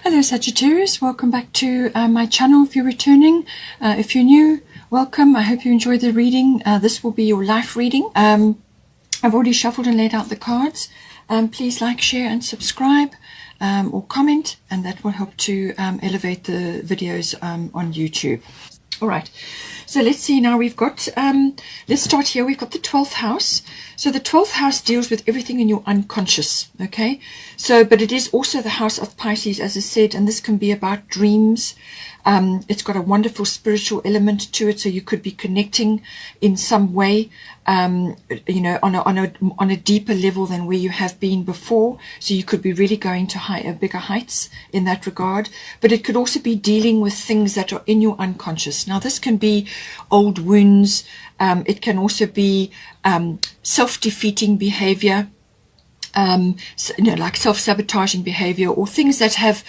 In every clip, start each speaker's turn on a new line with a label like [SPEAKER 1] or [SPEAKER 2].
[SPEAKER 1] Hello Sagittarius, welcome back to my channel if you're returning. If you're new, welcome. I hope you enjoyed the reading. This will be your life reading. I've already shuffled and laid out the cards. Please like, share and subscribe or comment, and that will help to elevate the videos on YouTube. All right, so let's see now. We've got, let's start here. We've got the 12th house. So the 12th house deals with everything in your unconscious, okay? So, but it is also the house of Pisces, as I said, and this can be about dreams. It's got a wonderful spiritual element to it, so you could be connecting in some way, you know, on a deeper level than where you have been before. So you could be really going to bigger heights in that regard. But it could also be dealing with things that are in your unconscious. Now, this can be old wounds. It can also be self-defeating behavior. You know, like self-sabotaging behavior, or things that have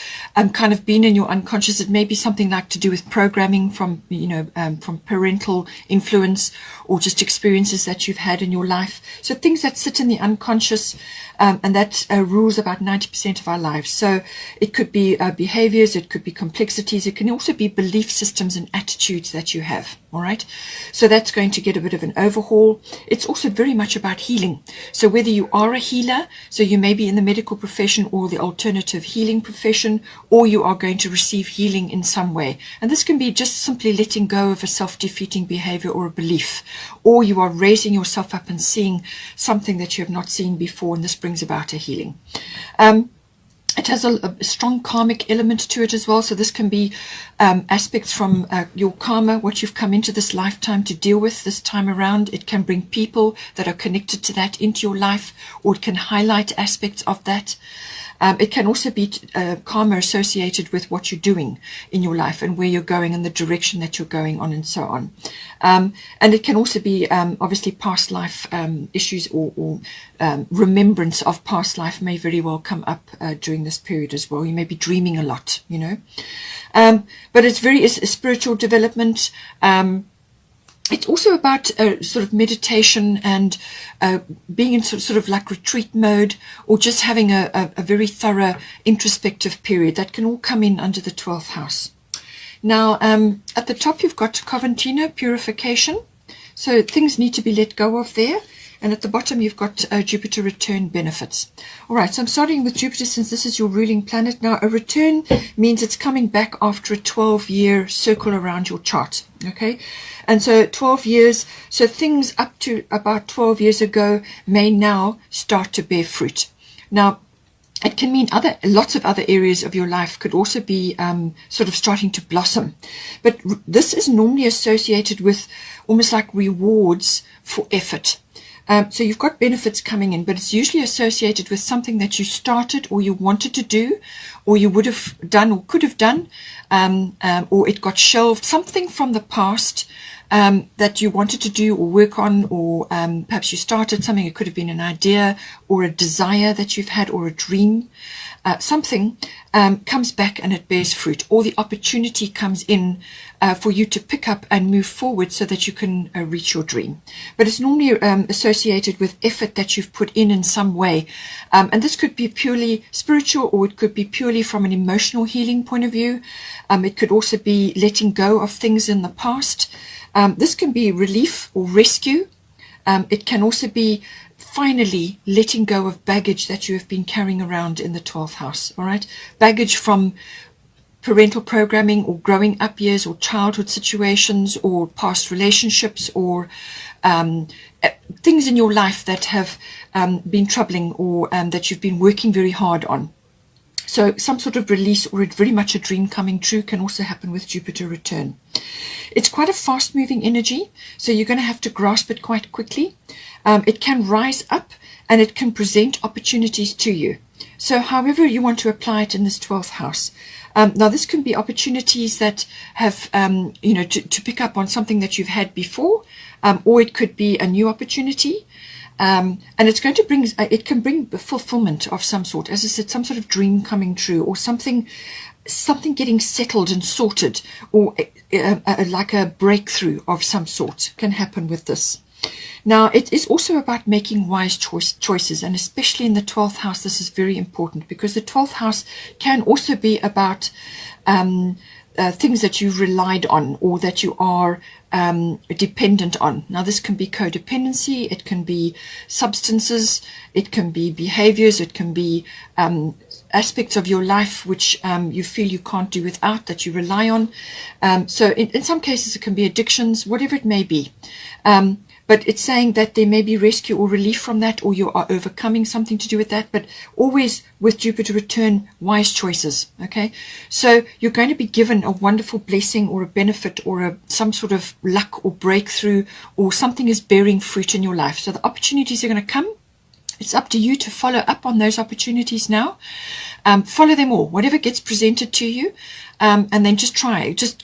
[SPEAKER 1] kind of been in your unconscious. It may be something like to do with programming from, you know, from parental influence, or just experiences that you've had in your life. So things that sit in the unconscious, and that rules about 90% of our lives. So it could be behaviors, it could be complexities, it can also be belief systems and attitudes that you have. All right, so that's going to get a bit of an overhaul. It's also very much about healing. So whether you are a healer, so you may be in the medical profession or the alternative healing profession, or you are going to receive healing in some way. And this can be just simply letting go of a self-defeating behavior or a belief, or you are raising yourself up and seeing something that you have not seen before, and this brings about a healing. It has a strong karmic element to it as well. So this can be aspects from your karma, what you've come into this lifetime to deal with this time around. It can bring people that are connected to that into your life, or it can highlight aspects of that. It can also be karma associated with what you're doing in your life and where you're going and the direction that you're going on, and so on. And it can also be obviously past life issues, or remembrance of past life may very well come up during this period as well. You may be dreaming a lot, you know. But it's a spiritual development. It's also about sort of meditation and being in sort of like retreat mode, or just having a very thorough introspective period. That can all come in under the 12th house. Now, at the top, you've got Coventina, purification. So things need to be let go of there. And at the bottom, you've got Jupiter return benefits. All right, so I'm starting with Jupiter since this is your ruling planet. Now, a return means it's coming back after a 12-year circle around your chart, okay? And so 12 years, so things up to about 12 years ago may now start to bear fruit. Now, it can mean lots of other areas of your life could also be sort of starting to blossom. But this is normally associated with almost like rewards for effort. So you've got benefits coming in, but it's usually associated with something that you started, or you wanted to do, or you would have done or could have done, or it got shelved, something from the past that you wanted to do or work on, or perhaps you started something. It could have been an idea or a desire that you've had, or a dream. Something comes back and it bears fruit, or the opportunity comes in for you to pick up and move forward so that you can reach your dream. But it's normally associated with effort that you've put in some way. And this could be purely spiritual, or it could be purely from an emotional healing point of view. It could also be letting go of things in the past. This can be relief or rescue. It can also be finally letting go of baggage that you have been carrying around in the 12th house. All right, baggage from parental programming, or growing up years, or childhood situations, or past relationships, or things in your life that have been troubling, or that you've been working very hard on. So some sort of release, or very much a dream coming true, can also happen with Jupiter return. It's quite a fast moving energy, so you're going to have to grasp it quite quickly. It can rise up, and it can present opportunities to you. So however you want to apply it in this 12th house. Now this can be opportunities that have, you know, to pick up on something that you've had before, or it could be a new opportunity. And it's going to bring, it can bring fulfillment of some sort, as I said, some sort of dream coming true, or something getting settled and sorted, or like a breakthrough of some sort can happen with this. Now, it is also about making wise choices, and especially in the 12th house, this is very important, because the 12th house can also be about things that you've relied on or that you are dependent on. Now, this can be codependency, it can be substances, it can be behaviors, it can be aspects of your life which you feel you can't do without, that you rely on. So in some cases, it can be addictions, whatever it may be. But it's saying that there may be rescue or relief from that, or you are overcoming something to do with that, but always with Jupiter return, wise choices, okay? So you're going to be given a wonderful blessing or a benefit or some sort of luck or breakthrough, or something is bearing fruit in your life. So the opportunities are going to come. It's up to you to follow up on those opportunities now. Follow them all, whatever gets presented to you, and then just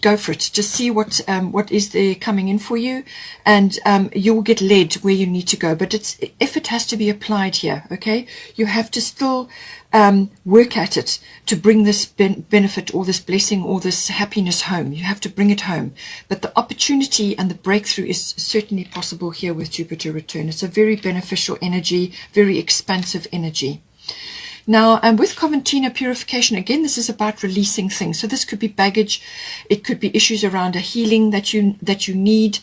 [SPEAKER 1] go for it. Just see what is there coming in for you, and you will get led where you need to go. But effort has to be applied here, okay? You have to still work at it to bring this benefit or this blessing or this happiness home. You have to bring it home. But the opportunity and the breakthrough is certainly possible here with Jupiter return. It's a very beneficial energy, very expansive energy. Now, with Coventina purification, again, this is about releasing things. So this could be baggage. It could be issues around a healing that you need.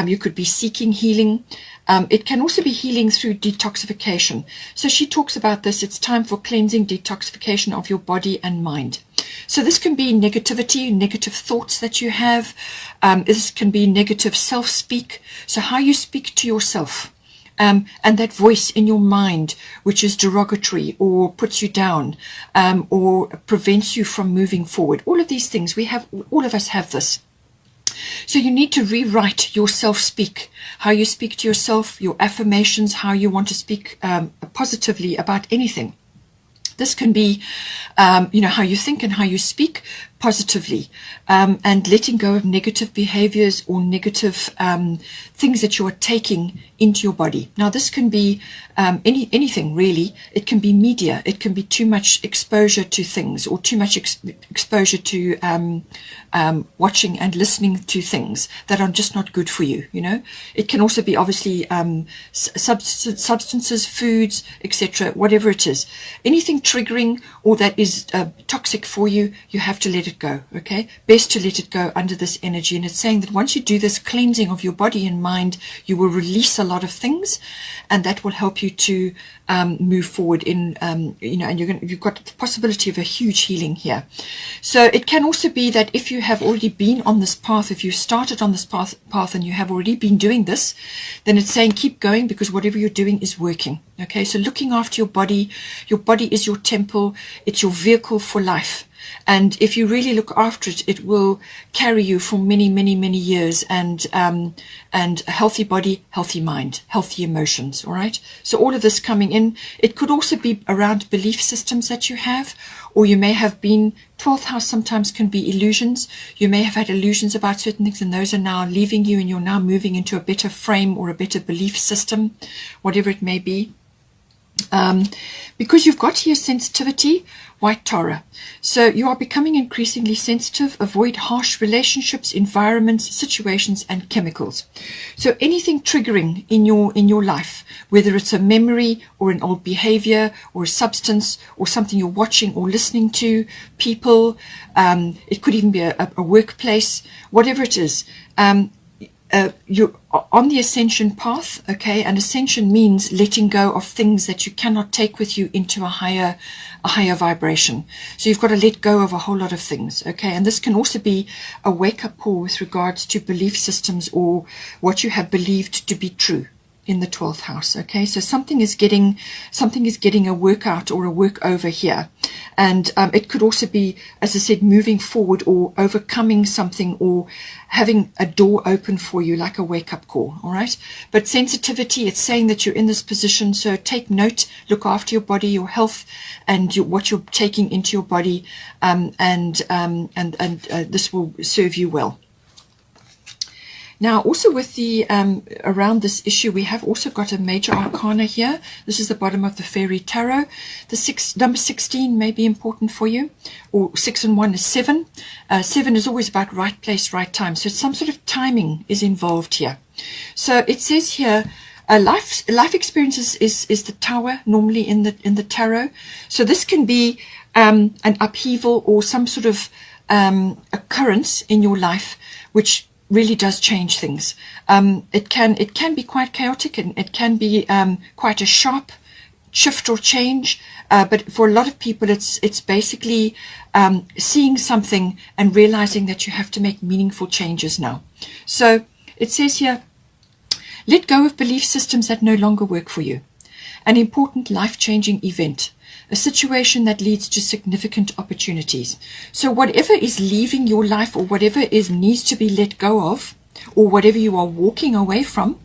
[SPEAKER 1] You could be seeking healing. It can also be healing through detoxification. So she talks about this. It's time for cleansing, detoxification of your body and mind. So this can be negativity, negative thoughts that you have. This can be negative self-speak. So how you speak to yourself. And that voice in your mind, which is derogatory or puts you down, or prevents you from moving forward. All of these things, all of us have this. So you need to rewrite your self-speak, how you speak to yourself, your affirmations, how you want to speak positively about anything. This can be, how you think and how you speak positively, and letting go of negative behaviors or negative things that you are taking into your body. Now, this can be anything really. It can be media. It can be too much exposure to things, or too much exposure to watching and listening to things that are just not good for you. It can also be obviously substances, foods, etc. Whatever it is, anything triggering or that is toxic for you, you have to let it go. Okay, best to let it go under this energy. And it's saying that once you do this cleansing of your body and mind, you will release a lot of things, and that will help you to move forward in and you've got the possibility of a huge healing here. So it can also be that if you have already been on this path, if you started on this path and you have already been doing this, then it's saying keep going, because whatever you're doing is working. Okay, so looking after your body is your temple, it's your vehicle for life. And if you really look after it, it will carry you for many, many, many years, and a healthy body, healthy mind, healthy emotions. All right. So all of this coming in. It could also be around belief systems that you have, or you may have been 12th house. Sometimes can be illusions. You may have had illusions about certain things, and those are now leaving you, and you're now moving into a better frame or a better belief system, whatever it may be. Because you've got here sensitivity, white Torah. So you are becoming increasingly sensitive. Avoid harsh relationships, environments, situations, and chemicals. So anything triggering in your life, whether it's a memory or an old behavior or a substance or something you're watching or listening to, people, it could even be a workplace, whatever it is. You're on the ascension path, okay, and ascension means letting go of things that you cannot take with you into a higher vibration. So you've got to let go of a whole lot of things, okay, and this can also be a wake-up call with regards to belief systems or what you have believed to be true in the 12th house. Okay, so something is getting a workout or a work over here, and it could also be, as I said, moving forward or overcoming something or having a door open for you, like a wake-up call. All right, but sensitivity, it's saying that you're in this position, so take note, look after your body, your health, and what you're taking into your body, and this will serve you well. Now, also with the around this issue, we have also got a major arcana here. This is the bottom of the fairy tarot. The number 16 may be important for you, or 6 and 1 is 7. 7 is always about right place, right time. So some sort of timing is involved here. So it says here, life experiences is the tower normally in the tarot. So this can be an upheaval or some sort of occurrence in your life which really does change things. It can be quite chaotic, and it can be quite a sharp shift or change, but for a lot of people it's basically seeing something and realizing that you have to make meaningful changes now. So it says here, let go of belief systems that no longer work for you. An important life-changing event, a situation that leads to significant opportunities. So whatever is leaving your life, or whatever needs to be let go of, or whatever you are walking away from,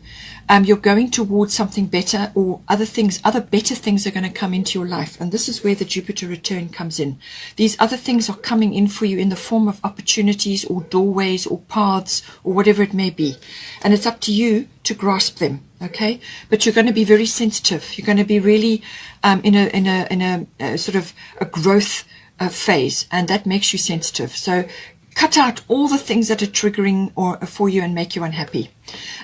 [SPEAKER 1] you're going towards something better, or other better things are going to come into your life. And this is where the Jupiter return comes in. These other things are coming in for you in the form of opportunities or doorways or paths or whatever it may be. And it's up to you to grasp them. Okay, but you're going to be very sensitive. You're going to be really in a sort of a growth phase, and that makes you sensitive. So cut out all the things that are triggering or for you and make you unhappy,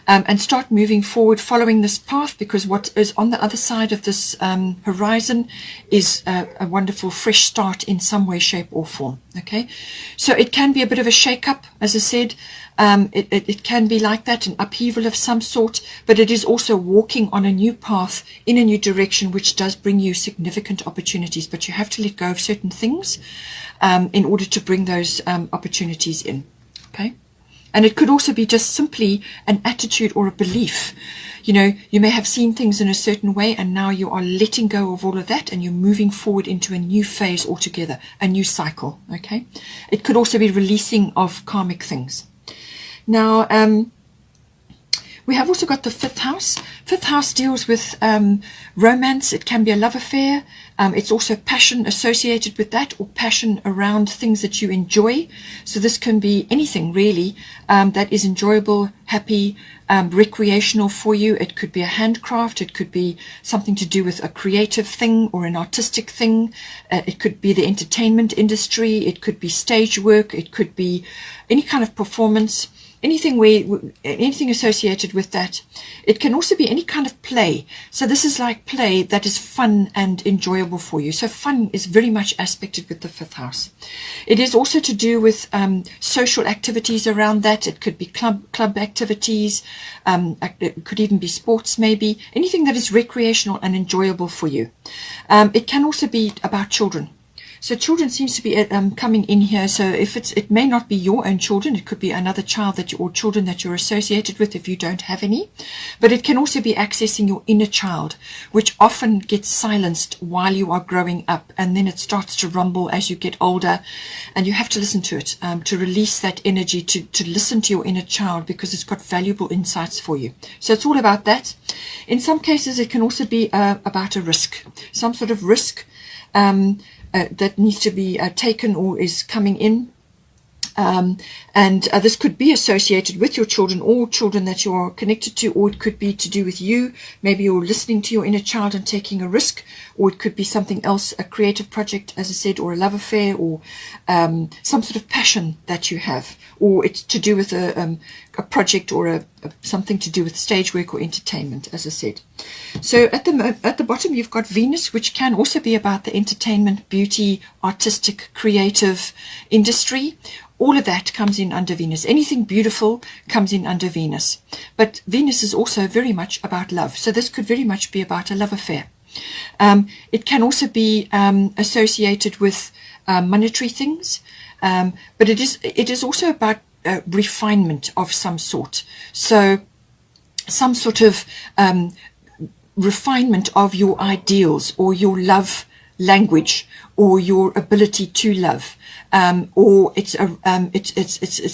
[SPEAKER 1] and start moving forward, following this path, because what is on the other side of this horizon is a wonderful fresh start in some way, shape or form. Okay, so it can be a bit of a shake-up, as I said. It can be like that, an upheaval of some sort, but it is also walking on a new path in a new direction, which does bring you significant opportunities. But you have to let go of certain things in order to bring those opportunities in. Okay, and it could also be just simply an attitude or a belief. You know, you may have seen things in a certain way, and now you are letting go of all of that, and you're moving forward into a new phase altogether, a new cycle. Okay, it could also be releasing of karmic things. Now, we have also got the fifth house. Fifth house deals with romance. It can be a love affair. It's also passion associated with that, or passion around things that you enjoy. So this can be anything really that is enjoyable, happy, recreational for you. It could be a handcraft. It could be something to do with a creative thing or an artistic thing. It could be the entertainment industry. It could be stage work. It could be any kind of performance. Anything associated with that. It can also be any kind of play. So this is like play that is fun and enjoyable for you. So fun is very much aspected with the fifth house. It is also to do with social activities around that. It could be club activities. It could even be sports, maybe. Anything that is recreational and enjoyable for you. It can also be about children. So children seems to be coming in here. So if it may not be your own children, it could be another child or children that you're associated with if you don't have any. But it can also be accessing your inner child, which often gets silenced while you are growing up, and then it starts to rumble as you get older, and you have to listen to it, to release that energy, to listen to your inner child, because it's got valuable insights for you. So it's all about that. In some cases, it can also be about a risk, some sort of risk that needs to be taken or is coming in. And this could be associated with your children or children that you are connected to, or it could be to do with you. Maybe you're listening to your inner child and taking a risk, or it could be something else, a creative project, as I said, or a love affair, or some sort of passion that you have, or it's to do with a project or something to do with stage work or entertainment, as I said. So at the bottom you've got Venus, which can also be about the entertainment, beauty, artistic, creative industry. All of that comes in under Venus. Anything beautiful comes in under Venus. But Venus is also very much about love. So this could very much be about a love affair. It can also be associated with monetary things. But it is also about refinement of some sort. So some sort of refinement of your ideals or your love language or your ability to love. Or it's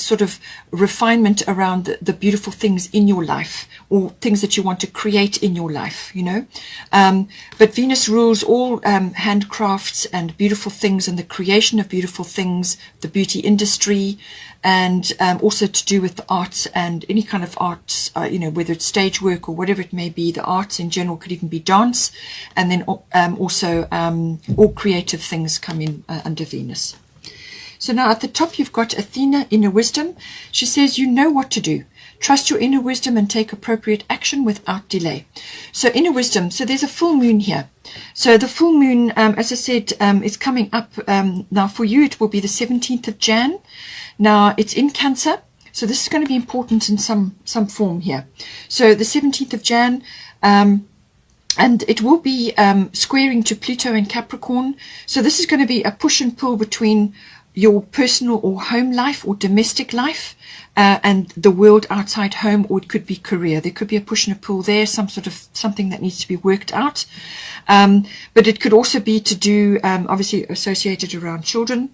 [SPEAKER 1] sort of refinement around the beautiful things in your life, or things that you want to create in your life, you know. But Venus rules all handcrafts and beautiful things, and the creation of beautiful things, the beauty industry, and also to do with the arts and any kind of arts, you know, whether it's stage work or whatever it may be. The arts in general could even be dance, and then also all creative things come in under Venus. So now at the top you've got Athena, inner wisdom. She says, you know what to do. Trust your inner wisdom and take appropriate action without delay. So inner wisdom. So there's a full moon here. So the full moon, as I said, is coming up now for you. It will be the 17th of Jan. Now it's in Cancer. So this is going to be important in some form here. So the 17th of Jan, and it will be squaring to Pluto and Capricorn. So this is going to be a push and pull between your personal or home life or domestic life and the world outside home, or it could be career. There could be a push and a pull there, something that needs to be worked out. But it could also be to do, obviously associated around children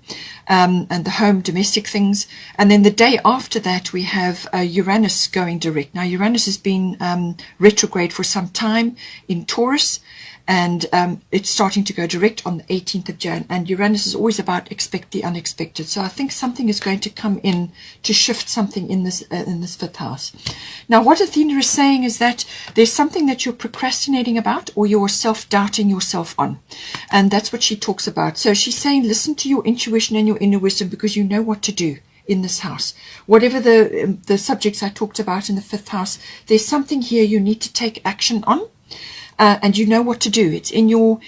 [SPEAKER 1] and the home, domestic things. And then the day after that, we have Uranus going direct. Now, Uranus has been retrograde for some time in Taurus, and it's starting to go direct on the 18th of Jan. And Uranus is always about expect the unexpected. So I think something is going to come in to shift something in this fifth house. Now, what Athena is saying is that there's something that you're procrastinating about, or you're self-doubting yourself on. And that's what she talks about. So she's saying, listen to your intuition and your inner wisdom, because you know what to do in this house. Whatever the subjects I talked about in the fifth house, there's something here you need to take action on. And you know what to do. It's in you.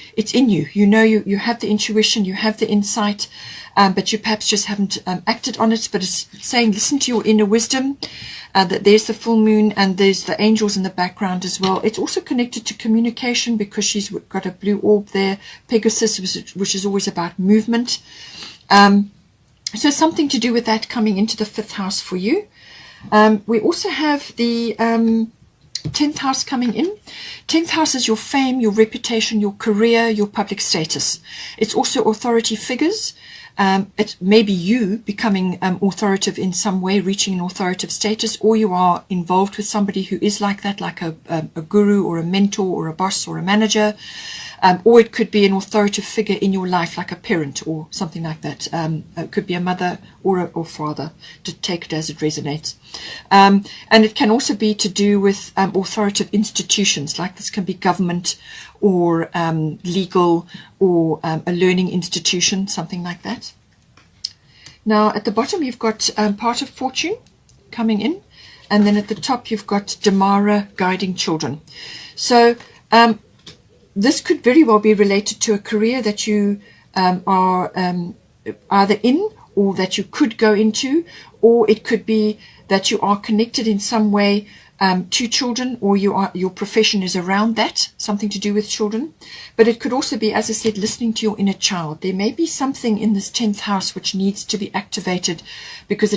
[SPEAKER 1] You know, you have the intuition, you have the insight, but you perhaps just haven't acted on it. But it's saying, listen to your inner wisdom, that there's the full moon and there's the angels in the background as well. It's also connected to communication, because she's got a blue orb there, Pegasus, which is always about movement. So something to do with that coming into the fifth house for you. We also have the 10th house coming in. 10th house is your fame, your reputation, your career, your public status. It's also authority figures. It's maybe you becoming authoritative in some way, reaching an authoritative status, or you are involved with somebody who is like that, like a guru or a mentor or a boss or a manager. Or it could be an authoritative figure in your life, like a parent or something like that. It could be a mother or father, to take it as it resonates. And it can also be to do with authoritative institutions, like this can be government or legal or a learning institution, something like that. Now, at the bottom, you've got part of fortune coming in. And then at the top, you've got Damara, guiding children. So this could very well be related to a career that you are either in, or that you could go into, or it could be that you are connected in some way to children, or your profession is around that, something to do with children. But it could also be, as I said, listening to your inner child. There may be something in this 10th house which needs to be activated, because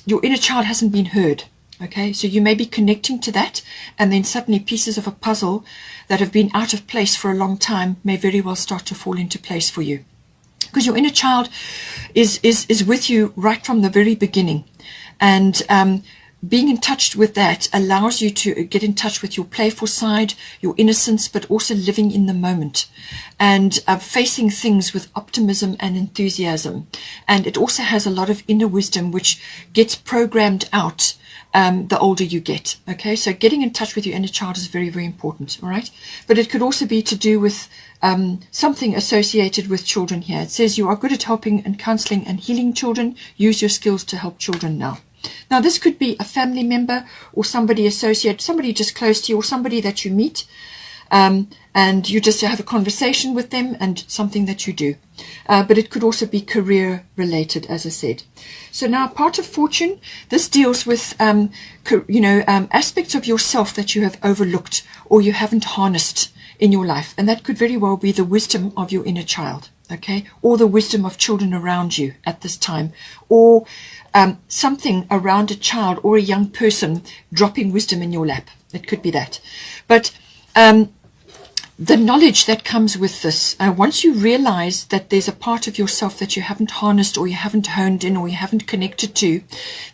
[SPEAKER 1] your inner child hasn't been heard. Okay, so you may be connecting to that, and then suddenly pieces of a puzzle that have been out of place for a long time may very well start to fall into place for you. Because your inner child is with you right from the very beginning. And being in touch with that allows you to get in touch with your playful side, your innocence, but also living in the moment and facing things with optimism and enthusiasm. And it also has a lot of inner wisdom which gets programmed out the older you get. Okay, so getting in touch with your inner child is very, very important. All right, but it could also be to do with something associated with children here. It says you are good at helping and counseling and healing children. Use your skills to help children now. Now, this could be a family member or somebody associated, somebody just close to you, or somebody that you meet, and you just have a conversation with them, and something that you do. But it could also be career related, as I said. So now, part of fortune, this deals with aspects of yourself that you have overlooked or you haven't harnessed in your life, and that could very well be the wisdom of your inner child, okay, or the wisdom of children around you at this time, or something around a child or a young person dropping wisdom in your lap. It could be that. But the knowledge that comes with this, once you realize that there's a part of yourself that you haven't harnessed, or you haven't honed in, or you haven't connected to,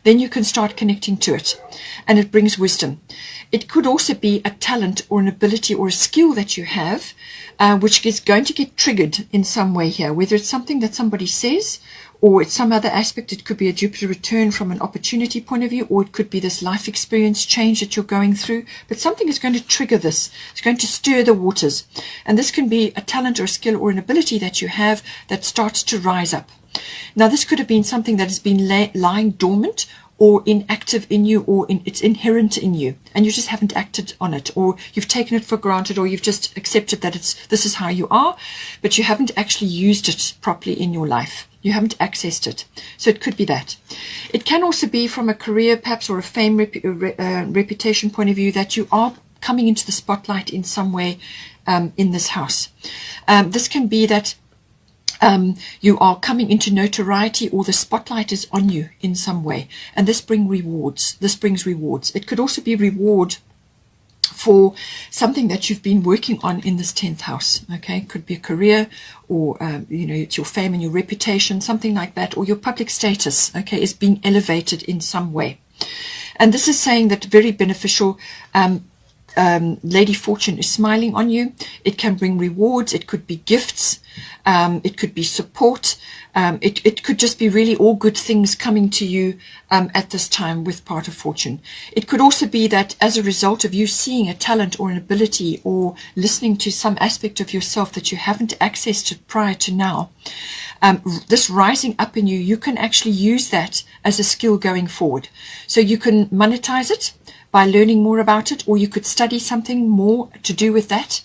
[SPEAKER 1] then you can start connecting to it, and it brings wisdom. It could also be a talent or an ability or a skill that you have, which is going to get triggered in some way here, whether it's something that somebody says, or it's some other aspect. It could be a Jupiter return from an opportunity point of view, or it could be this life experience change that you're going through. But something is going to trigger this. It's going to stir the waters. And this can be a talent or a skill or an ability that you have that starts to rise up. Now, this could have been something that has been lying dormant, or inactive in you, or it's inherent in you, and you just haven't acted on it, or you've taken it for granted, or you've just accepted that this is how you are, but you haven't actually used it properly in your life. You haven't accessed it. So it could be that. It can also be from a career perhaps, or a fame reputation point of view, that you are coming into the spotlight in some way in this house. This can be that you are coming into notoriety, or the spotlight is on you in some way, and this brings rewards. It could also be reward for something that you've been working on in this 10th house. Okay, could be a career, or it's your fame and your reputation, something like that, or your public status, okay, is being elevated in some way. And this is saying that very beneficial. Lady Fortune is smiling on you. It can bring rewards. It could be gifts. It could be support. It could just be really all good things coming to you at this time with part of Fortune. It could also be that as a result of you seeing a talent or an ability, or listening to some aspect of yourself that you haven't accessed prior to now, this rising up in you, you can actually use that as a skill going forward. So you can monetize it by learning more about it, or you could study something more to do with that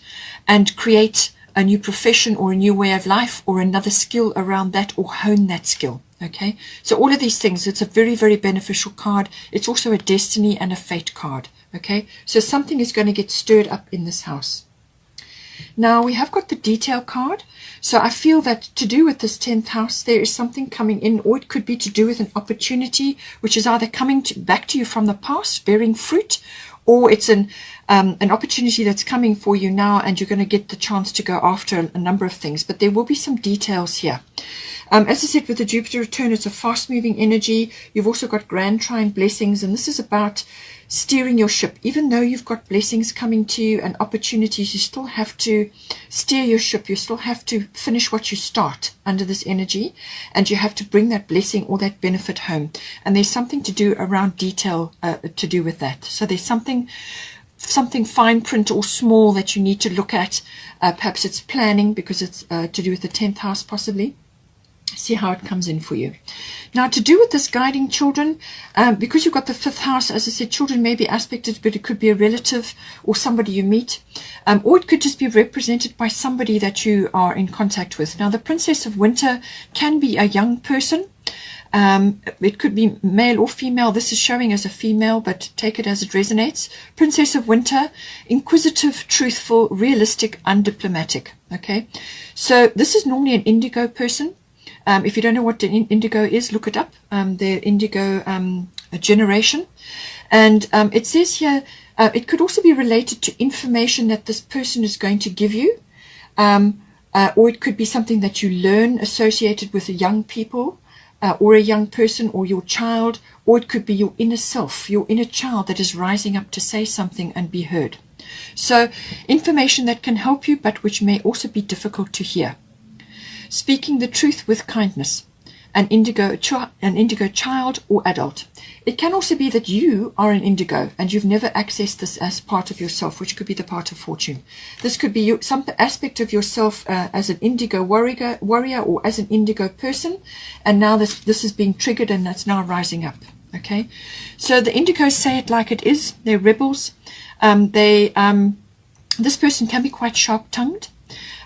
[SPEAKER 1] and create a new profession or a new way of life, or another skill around that, or hone that skill. Okay, so all of these things, it's a very, very beneficial card. It's also a destiny and a fate card. Okay, so something is going to get stirred up in this house. Now we have got the detail card. So I feel that to do with this 10th house, there is something coming in, or it could be to do with an opportunity which is either coming back to you from the past, bearing fruit, or it's an opportunity that's coming for you now, and you're going to get the chance to go after a number of things. But there will be some details here. As I said, with the Jupiter return, it's a fast-moving energy. You've also got grand trine blessings, and this is about steering your ship. Even though you've got blessings coming to you and opportunities, you still have to steer your ship. You still have to finish what you start under this energy, and you have to bring that blessing or that benefit home. And there's something to do around detail to do with that. So there's something fine print or small that you need to look at. Perhaps it's planning, because it's to do with the 10th house possibly. See how it comes in for you. Now, to do with this guiding children, because you've got the 5th house, as I said, children may be aspected, but it could be a relative or somebody you meet, or it could just be represented by somebody that you are in contact with. Now, the Princess of Winter can be a young person. It could be male or female. This is showing as a female, but take it as it resonates. Princess of Winter, inquisitive, truthful, realistic, undiplomatic. Okay, so this is normally an indigo person. If you don't know what an indigo is, look it up. They're indigo generation. And it says here, it could also be related to information that this person is going to give you. Or it could be something that you learn associated with young people, or a young person, or your child. Or it could be your inner self, your inner child that is rising up to say something and be heard. So information that can help you, but which may also be difficult to hear. Speaking the truth with kindness, an indigo child or adult. It can also be that you are an indigo and you've never accessed this as part of yourself, which could be the part of Fortune. This could be some aspect of yourself as an indigo warrior, or as an indigo person, and now this is being triggered, and that's now rising up. Okay, so the indigos say it like it is. They're rebels. This person can be quite sharp-tongued,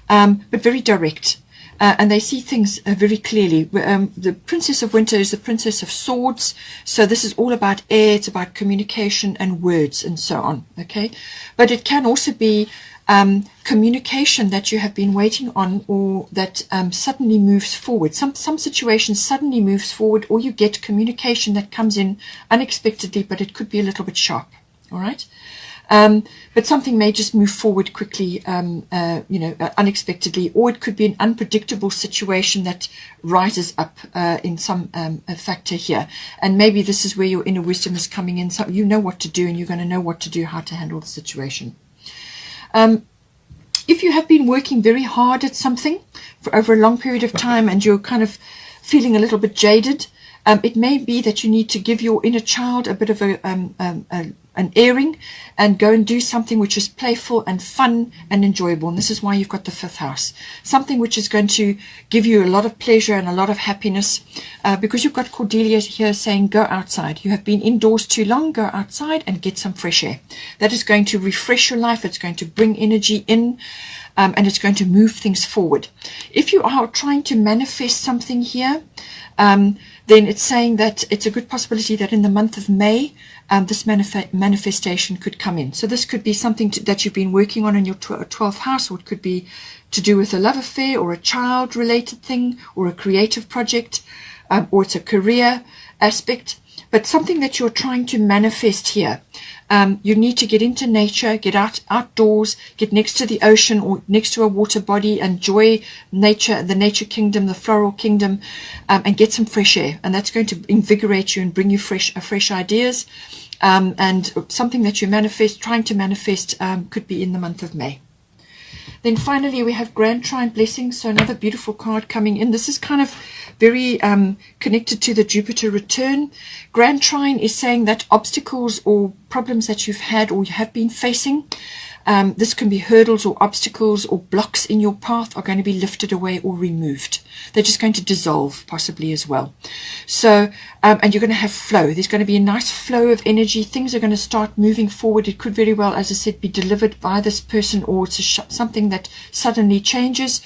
[SPEAKER 1] but very direct. And they see things very clearly. The Princess of Winter is the Princess of Swords. So this is all about air. It's about communication and words and so on. Okay. But it can also be communication that you have been waiting on, or that suddenly moves forward. Some situation suddenly moves forward, or you get communication that comes in unexpectedly, but it could be a little bit sharp. All right. But something may just move forward quickly, unexpectedly, or it could be an unpredictable situation that rises up in some factor here. And maybe this is where your inner wisdom is coming in. So you know what to do, and you're going to know what to do, how to handle the situation. If you have been working very hard at something for over a long period of time, and you're kind of feeling a little bit jaded, it may be that you need to give your inner child a bit of a an airing and go and do something which is playful and fun and enjoyable. And this is why you've got the 5th house. Something which is going to give you a lot of pleasure and a lot of happiness, because you've got Cordelia here saying go outside. You have been indoors too long. Go outside and get some fresh air. That is going to refresh your life. It's going to bring energy in. And it's going to move things forward. If you are trying to manifest something here, then it's saying that it's a good possibility that in the month of May, this manifestation could come in. So this could be something that you've been working on in your 12th house, or it could be to do with a love affair or a child-related thing or a creative project, or it's a career aspect. But something that you're trying to manifest here, you need to get into nature, get outdoors, get next to the ocean or next to a water body, enjoy nature, the nature kingdom, the floral kingdom, and get some fresh air. And that's going to invigorate you and bring you fresh ideas. And something that you trying to manifest, could be in the month of May. Then finally, we have Grand Trine Blessings. So another beautiful card coming in. This is kind of very connected to the Jupiter return. Grand Trine is saying that obstacles or problems that you've had or you have been facing, this can be hurdles or obstacles or blocks in your path, are going to be lifted away or removed. They're just going to dissolve possibly as well. So, and you're going to have flow. There's going to be a nice flow of energy. Things are going to start moving forward. It could very well, as I said, be delivered by this person, or it's something that suddenly changes.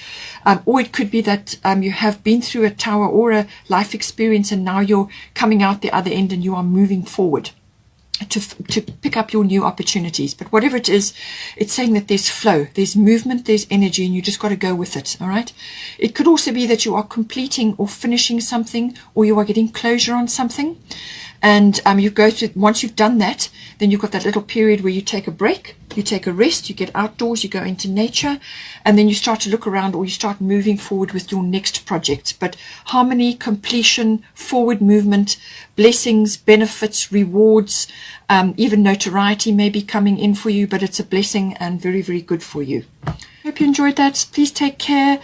[SPEAKER 1] Or it could be that you have been through a tower or a life experience and now you're coming out the other end and you are moving forward to pick up your new opportunities. But whatever it is, it's saying that there's flow, there's movement, there's energy, and you just got to go with it. All right. It could also be that you are completing or finishing something, or you are getting closure on something. And you go to, once you've done that, then you've got that little period where you take a break, you take a rest, you get outdoors, you go into nature, and then you start to look around, or you start moving forward with your next project. But harmony, completion, forward movement, blessings, benefits, rewards, even notoriety may be coming in for you, but it's a blessing and very, very good for you. Hope you enjoyed that. Please take care.